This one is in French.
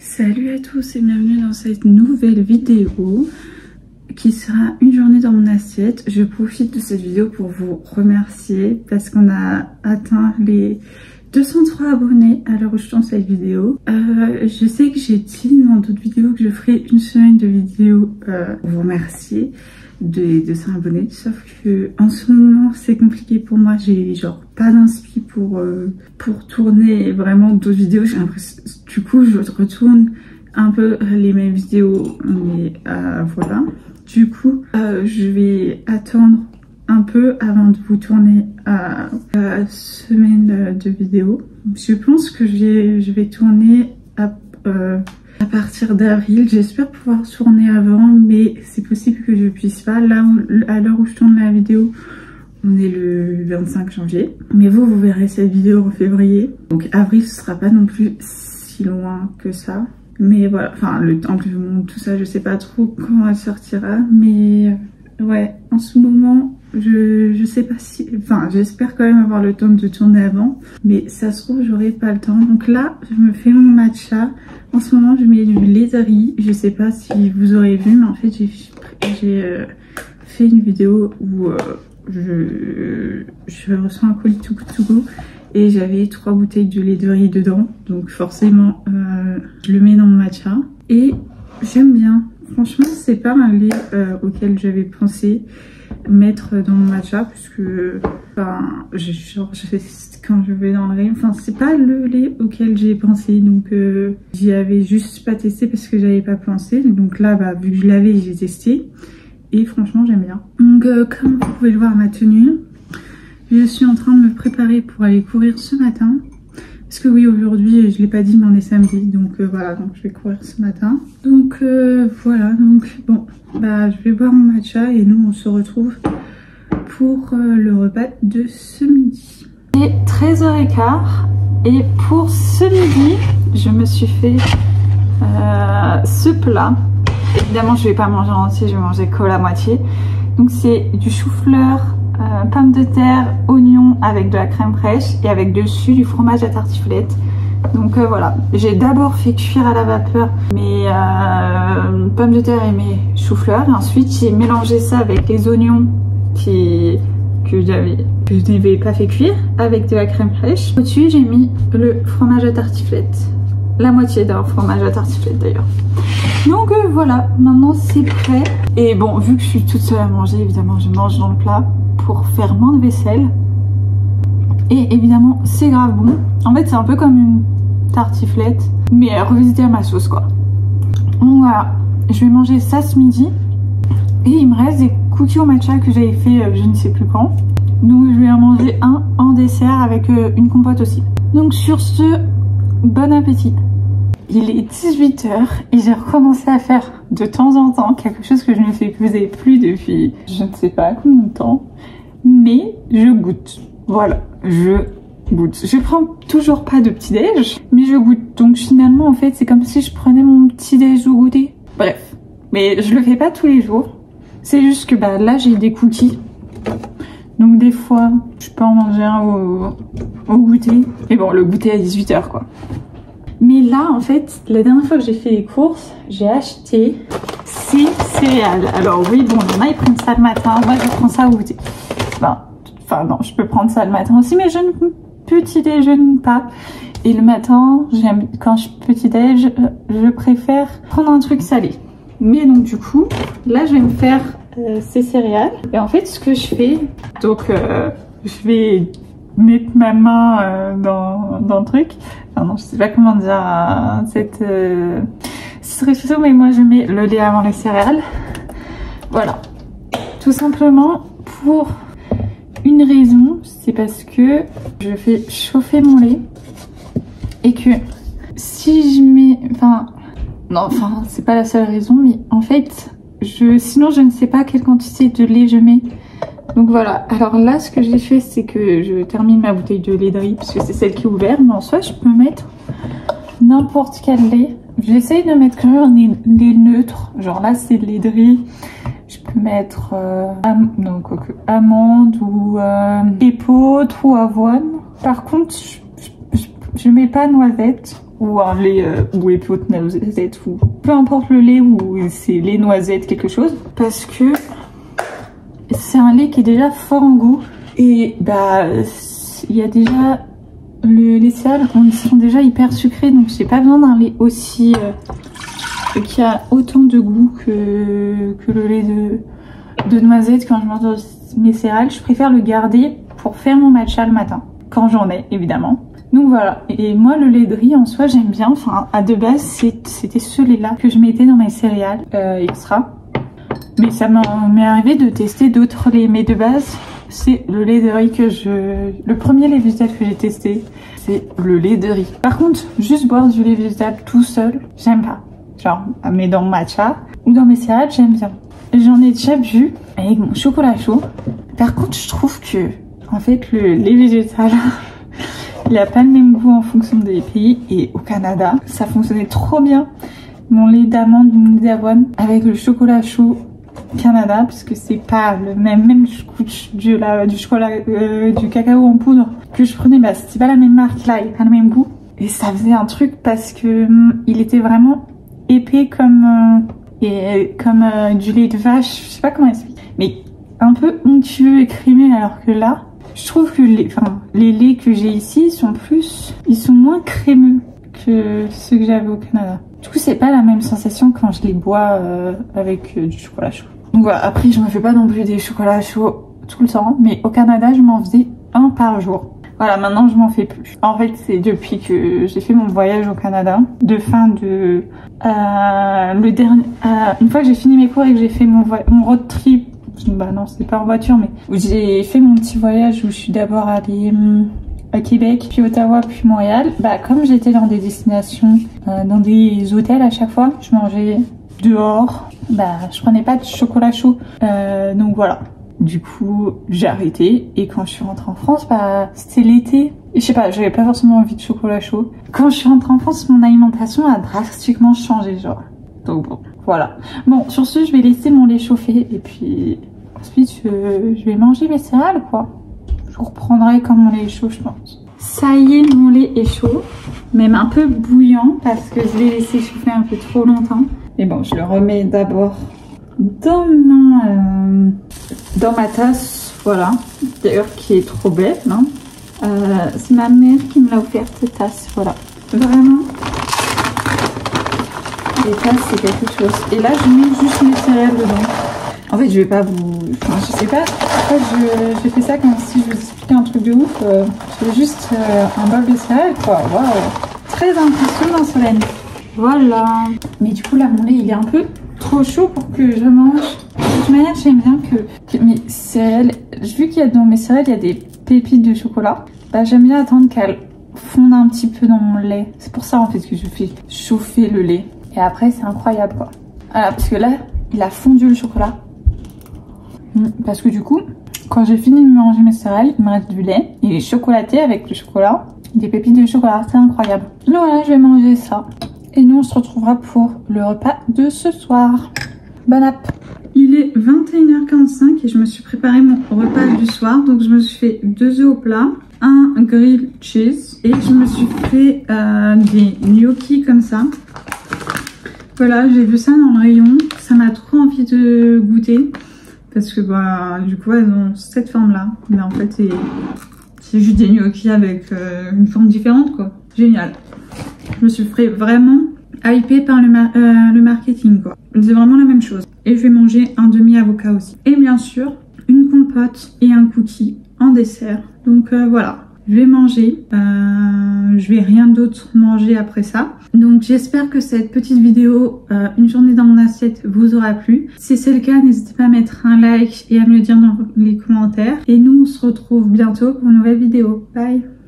Salut à tous et bienvenue dans cette nouvelle vidéo qui sera une journée dans mon assiette. Je profite de cette vidéo pour vous remercier parce qu'on a atteint les 203 abonnés à l'heure où je tourne cette vidéo. Je sais que j'ai dit dans d'autres vidéos que je ferai une semaine de vidéos pour vous remercier des 200 abonnés, sauf que en ce moment c'est compliqué pour moi, j'ai genre pas d'inspi pour tourner vraiment d'autres vidéos. J'ai l'impression, du coup je retourne un peu les mêmes vidéos, mais voilà, du coup je vais attendre un peu avant de vous tourner la semaine de vidéos. Je pense que je vais tourner à partir d'avril. J'espère pouvoir tourner avant, mais c'est possible que je puisse pas. Là, à l'heure où je tourne la vidéo, on est le 25 janvier. Mais vous verrez cette vidéo en février. Donc avril, ce sera pas non plus si loin que ça. Mais voilà, enfin le temps que je monte tout ça, je sais pas trop quand elle sortira. Mais ouais, en ce moment, je sais pas si... Enfin, j'espère quand même avoir le temps de tourner avant. Mais ça se trouve, j'aurai pas le temps. Donc là, je me fais mon matcha. En ce moment, je mets du lait de riz. Je sais pas si vous aurez vu, mais en fait, j'ai fait une vidéo où je reçois un colis to go et j'avais 3 bouteilles de lait de riz dedans. Donc forcément, je le mets dans mon matcha. Et j'aime bien. Franchement, c'est pas un lait auquel j'avais pensé mettre dans mon matcha, puisque enfin, quand je vais dans le rayon, enfin c'est pas le lait auquel j'ai pensé, donc j'y avais juste pas testé parce que j'avais pas pensé. Donc là, bah, vu que je l'avais, j'ai testé et franchement j'aime bien. Donc comme vous pouvez le voir, ma tenue, je suis en train de me préparer pour aller courir ce matin. Parce que oui, aujourd'hui, je l'ai pas dit, mais on est samedi, donc voilà, donc je vais courir ce matin. Donc voilà, donc bon, bah je vais boire mon matcha et nous on se retrouve pour le repas de ce midi. Il est 13h15 et pour ce midi, je me suis fait ce plat. Évidemment, je vais pas manger en entier, je vais manger que la moitié. Donc c'est du chou-fleur, pommes de terre, oignons avec de la crème fraîche et avec dessus du fromage à tartiflette. Donc voilà, j'ai d'abord fait cuire à la vapeur mes pommes de terre et mes choux-fleurs. Ensuite, j'ai mélangé ça avec les oignons que je n'avais pas fait cuire avec de la crème fraîche. Au-dessus, j'ai mis le fromage à tartiflette. La moitié d'un fromage à tartiflette d'ailleurs. Donc voilà, maintenant c'est prêt. Et bon, vu que je suis toute seule à manger, évidemment, je mange dans le plat pour faire moins de vaisselle. Et évidemment, c'est grave bon. En fait, c'est un peu comme une tartiflette, mais revisité à ma sauce, quoi. Donc voilà, je vais manger ça ce midi. Et il me reste des cookies au matcha que j'avais fait je ne sais plus quand. Donc je vais en manger un en dessert avec une compote aussi. Donc sur ce, bon appétit. Il est 18h et j'ai recommencé à faire de temps en temps quelque chose que je ne faisais plus depuis je ne sais pas combien de temps. Mais je goûte. Voilà, je goûte. Je prends toujours pas de petit déj, mais je goûte. Donc finalement, en fait, c'est comme si je prenais mon petit déj au goûter. Bref, mais je le fais pas tous les jours. C'est juste que bah, là, j'ai des cookies. Donc des fois, je peux en manger un au goûter. Mais bon, le goûter à 18h, quoi. Mais là, en fait, la dernière fois que j'ai fait les courses, j'ai acheté ces céréales. Alors oui, bon, il y en a, ils prennent ça le matin. Moi, je prends ça au goûter. Enfin non, je peux prendre ça le matin aussi, mais je ne petit déjeune pas. Et le matin, quand je petit déj, je préfère prendre un truc salé. Mais donc du coup, là je vais me faire ces céréales. Et en fait, ce que je fais, donc je vais mettre ma main dans le truc. Enfin non, je sais pas comment dire cette réflexion, mais moi je mets le lait avant les céréales. Voilà, tout simplement pour une raison, c'est parce que je fais chauffer mon lait et que si je mets... Enfin, c'est pas la seule raison, mais en fait, sinon je ne sais pas quelle quantité de lait je mets. Donc voilà, alors là, ce que j'ai fait, c'est que je termine ma bouteille de lait de riz, parce que c'est celle qui est ouverte, mais en soi, je peux mettre n'importe quel lait. J'essaye de mettre quand même un lait neutre, genre là, c'est le lait de riz. Je peux mettre amande ou épeautre ou avoine. Par contre, je mets pas noisette. ou un lait ou épiaute noisette ou peu importe le lait ou c'est lait noisette quelque chose parce que c'est un lait qui est déjà fort en goût et bah il y a déjà les céréales sont déjà hyper sucrées donc j'ai pas besoin d'un lait aussi qui a autant de goût que le lait de noisette quand je mange mes céréales. Je préfère le garder pour faire mon matcha le matin quand j'en ai évidemment. Donc voilà, et moi le lait de riz en soi j'aime bien, enfin à de base c'était ce lait là que je mettais dans mes céréales extra. Mais ça m'est arrivé de tester d'autres laits, mais de base c'est le lait de riz le premier lait végétal que j'ai testé, c'est le lait de riz. Par contre, juste boire du lait végétal tout seul, j'aime pas. Genre, mais dans mon matcha ou dans mes céréales, j'aime bien. J'en ai déjà bu avec mon chocolat chaud. Par contre, je trouve que en fait le lait végétal il a pas le même goût en fonction des pays et au Canada ça fonctionnait trop bien mon lait d'amande ou mon lait d'avoine avec le chocolat chaud Canada parce que c'est pas le même du chocolat du cacao en poudre que je prenais, bah c'était pas la même marque là, il a pas le même goût et ça faisait un truc parce que il était vraiment épais comme du lait de vache, je sais pas comment expliquer, mais un peu onctueux et crémeux alors que là je trouve que les laits que j'ai ici ils sont moins crémeux que ceux que j'avais au Canada. Du coup, c'est pas la même sensation quand je les bois avec du chocolat chaud. Donc voilà, après je me fais pas non plus des chocolats chauds tout le temps, mais au Canada je m'en faisais un par jour. Voilà, maintenant je m'en fais plus. En fait, c'est depuis que j'ai fait mon voyage au Canada, une fois que j'ai fini mes cours et que j'ai fait mon road trip. Bah non, c'est pas en voiture, mais j'ai fait mon petit voyage où je suis d'abord allée à Québec, puis Ottawa, puis Montréal. Bah comme j'étais dans des destinations, dans des hôtels à chaque fois, je mangeais dehors. Bah je prenais pas de chocolat chaud, donc voilà. Du coup j'ai arrêté et quand je suis rentrée en France, bah c'était l'été. Et je sais pas, j'avais pas forcément envie de chocolat chaud. Quand je suis rentrée en France, mon alimentation a drastiquement changé, genre. Donc bon. Voilà. Bon, sur ce, je vais laisser mon lait chauffer et puis ensuite, je vais manger mes céréales, quoi. Je reprendrai quand mon lait est chaud, je pense. Ça y est, mon lait est chaud, même un peu bouillant parce que je l'ai laissé chauffer un peu trop longtemps. Mais bon, je le remets d'abord dans ma tasse, voilà. D'ailleurs, qui est trop belle, hein. C'est ma mère qui me l'a offerte, cette tasse, voilà. Vraiment. Les tasses c'est quelque chose. Et là je mets juste mes céréales dedans. En fait je vais pas enfin je sais pas. En fait j'ai fait ça comme si je vous expliquais un truc de ouf. Je fais juste un bol de céréales quoi. Waouh. Très impressionnant Solène. Voilà. Mais du coup là mon lait il est un peu trop chaud pour que je mange. De toute manière j'aime bien que mes céréales, vu qu'il y a dans mes céréales il y a des pépites de chocolat. Bah j'aime bien attendre qu'elles fondent un petit peu dans mon lait. C'est pour ça en fait que je fais chauffer le lait. Et après c'est incroyable quoi. Voilà, parce que là il a fondu le chocolat. Parce que du coup quand j'ai fini de manger mes céréales il me reste du lait. Il est chocolaté avec le chocolat. Des pépites de chocolat, c'est incroyable. Donc voilà, je vais manger ça. Et nous on se retrouvera pour le repas de ce soir. Bon app. Il est 21h45 et je me suis préparé mon repas du soir. Donc je me suis fait 2 œufs au plat, un grilled cheese et je me suis fait des gnocchis comme ça. Voilà, j'ai vu ça dans le rayon, ça m'a trop envie de goûter parce que bah du coup elles ont cette forme là, mais en fait c'est juste des gnocchis avec une forme différente quoi. Génial. Je me suis fait vraiment hypée par le marketing quoi. C'est vraiment la même chose. Et je vais manger un demi-avocat aussi. Et bien sûr, une compote et un cookie en dessert. Donc voilà. Je vais manger, je vais rien d'autre manger après ça. Donc j'espère que cette petite vidéo, une journée dans mon assiette, vous aura plu. Si c'est le cas, n'hésitez pas à mettre un like et à me le dire dans les commentaires. Et nous, on se retrouve bientôt pour une nouvelle vidéo. Bye!